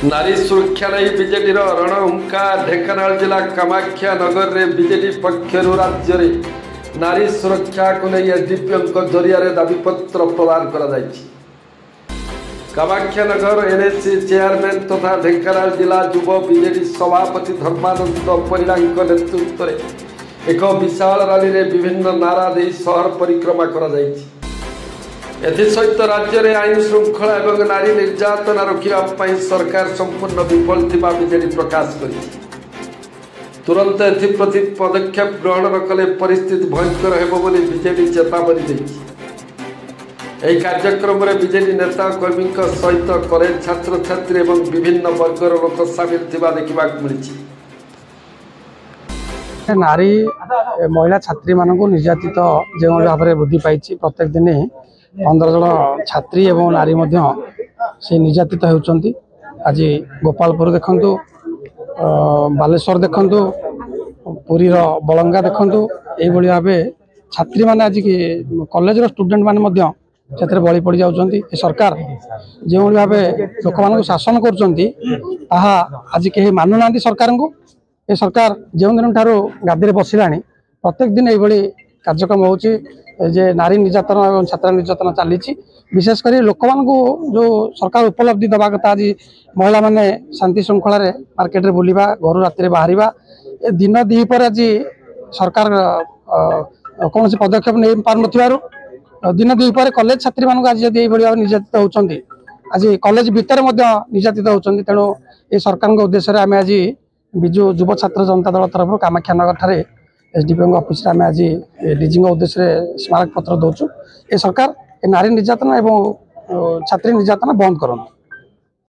नारी सुरक्षा नहीं बीजेडी रणहुंका ढेंकानाल जिला कामाख्या नगर रे बीजेडी पक्षर राज्य रे नारी सुरक्षा को नहीं एसडीपीओ जरिया दाबीपत्र प्रदान करा कामाख्या नगर एनएससी चेयरमैन तथा ढेंकानाल जिला युव बीजेडी सभापति धर्मानंद परिड़ा नेतृत्व में एक विशाल रैली रे विभिन्न नारा दे शहर परिक्रमा करा सहित राज्य में आईन श्रृंखला और नारी निर्यातना रोकने सरकार संपूर्ण विफल थिबा बीजेडी प्रकाश करी तुरंत एप्रति पदक्षेप ग्रहण कले परिस्थिति भयंकर हेबो बोली बीजेडी चेतावनी देछि। एही कार्यक्रम में बीजेडी नेता कर्मी सहित कॉलेज छात्र छात्री और विभिन्न वर्गर लोक सामिल थिबा देखा मिली। नारी महिला छात्री मानक निर्यातित जो भाव में वृद्धि पाई प्रत्येक दिन 15 जन छात्री और नारी से निर्यातित होती। आज गोपालपुर देखु बालेश्वर देखु पुरी बलंगा देखु यही भाव छात्री मैंने आज कॉलेज स्टूडेंट मैंने से बलि पड़ जाती। सरकार जो भाव लोक मान शासन कर आज कहीं मानुना सरकार को ये सरकार जो दिन ठारू गादी बसला प्रत्येक दिन ये कार्यक्रम होची जे नारी निर्यातन और छात्र निर्यातन चली विशेषकर लोक मान जो सरकार उपलब्धि दवा कथा आज महिला माने शांति श्रृंखला मार्केट रे बुलवा घर राति बाहर दिन दीपर आज सरकार कौन से पदक्षेप नहीं पार न दिन दीपर कॉलेज छात्री मान आज जब ये निर्यातित होती आज कॉलेज भितर निर्यातित होती तेणु ये सरकार उद्देश्य आम आज विजु युव छात्र जनता दल तरफ कामाख्या नगर ठारे एसडीपीओ ऑफिस में आज डीजी उद्देश्य स्मारक पत्र दौचु। ये सरकार नारी निर्यातना और छात्री निर्यातना बंद करूँ।